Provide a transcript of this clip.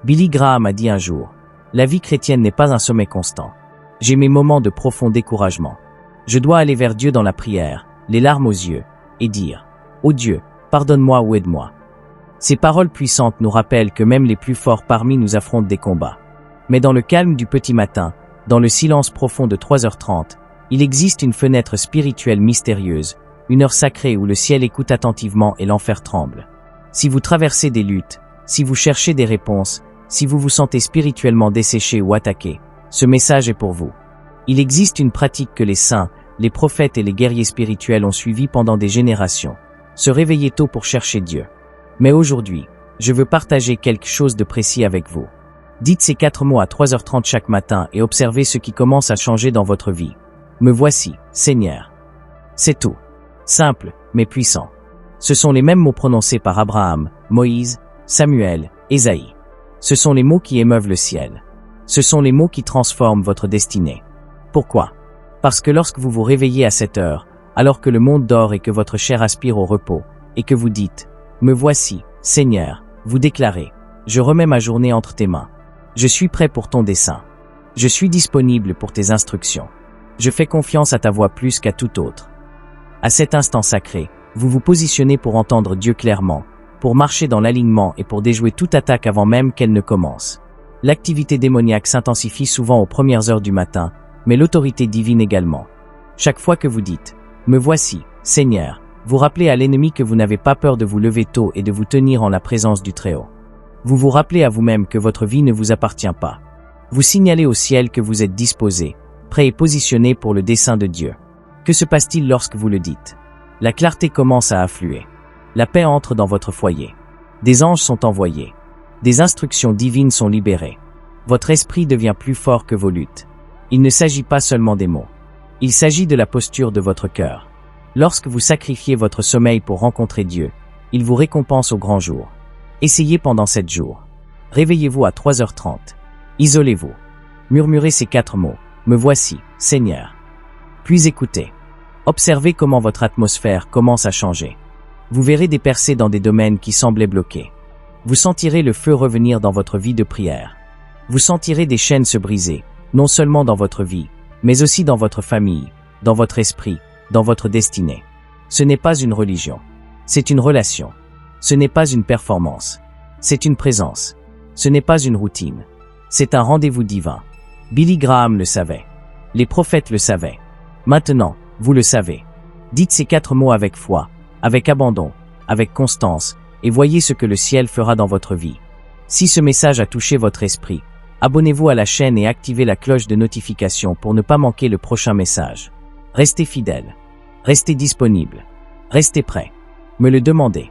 Billy Graham a dit un jour, « La vie chrétienne n'est pas un sommet constant. J'ai mes moments de profond découragement. Je dois aller vers Dieu dans la prière, les larmes aux yeux, et dire, « Ô Dieu, pardonne-moi ou aide-moi. » Ces paroles puissantes nous rappellent que même les plus forts parmi nous affrontent des combats. Mais dans le calme du petit matin, dans le silence profond de 3h30, il existe une fenêtre spirituelle mystérieuse, une heure sacrée où le ciel écoute attentivement et l'enfer tremble. Si vous traversez des luttes, si vous cherchez des réponses, si vous vous sentez spirituellement desséché ou attaqué, ce message est pour vous. Il existe une pratique que les saints, les prophètes et les guerriers spirituels ont suivie pendant des générations. Se réveiller tôt pour chercher Dieu. Mais aujourd'hui, je veux partager quelque chose de précis avec vous. Dites ces 4 mots à 3h30 chaque matin et observez ce qui commence à changer dans votre vie. Me voici, Seigneur. C'est tout. Simple, mais puissant. Ce sont les mêmes mots prononcés par Abraham, Moïse, Samuel, Ésaïe. Ce sont les mots qui émeuvent le ciel. Ce sont les mots qui transforment votre destinée. Pourquoi? Parce que lorsque vous vous réveillez à cette heure, alors que le monde dort et que votre chair aspire au repos, et que vous dites « Me voici, Seigneur », vous déclarez « Je remets ma journée entre tes mains. Je suis prêt pour ton dessein. Je suis disponible pour tes instructions. Je fais confiance à ta voix plus qu'à tout autre. » À cet instant sacré, vous vous positionnez pour entendre Dieu clairement, pour marcher dans l'alignement et pour déjouer toute attaque avant même qu'elle ne commence. L'activité démoniaque s'intensifie souvent aux premières heures du matin, mais l'autorité divine également. Chaque fois que vous dites « Me voici, Seigneur », vous rappelez à l'ennemi que vous n'avez pas peur de vous lever tôt et de vous tenir en la présence du Très-Haut. Vous vous rappelez à vous-même que votre vie ne vous appartient pas. Vous signalez au ciel que vous êtes disposé, prêt et positionné pour le dessein de Dieu. Que se passe-t-il lorsque vous le dites? La clarté commence à affluer. La paix entre dans votre foyer. Des anges sont envoyés. Des instructions divines sont libérées. Votre esprit devient plus fort que vos luttes. Il ne s'agit pas seulement des mots. Il s'agit de la posture de votre cœur. Lorsque vous sacrifiez votre sommeil pour rencontrer Dieu, il vous récompense au grand jour. Essayez pendant 7 jours. Réveillez-vous à 3h30. Isolez-vous. Murmurez ces 4 mots. Me voici, Seigneur. Puis écoutez. Observez comment votre atmosphère commence à changer. Vous verrez des percées dans des domaines qui semblaient bloqués. Vous sentirez le feu revenir dans votre vie de prière. Vous sentirez des chaînes se briser, non seulement dans votre vie, mais aussi dans votre famille, dans votre esprit, dans votre destinée. Ce n'est pas une religion. C'est une relation. Ce n'est pas une performance. C'est une présence. Ce n'est pas une routine. C'est un rendez-vous divin. Billy Graham le savait. Les prophètes le savaient. Maintenant, vous le savez. Dites ces 4 mots avec foi, avec abandon, avec constance, et voyez ce que le ciel fera dans votre vie. Si ce message a touché votre esprit, abonnez-vous à la chaîne et activez la cloche de notification pour ne pas manquer le prochain message. Restez fidèle. Restez disponible. Restez prêt. Me le demandez.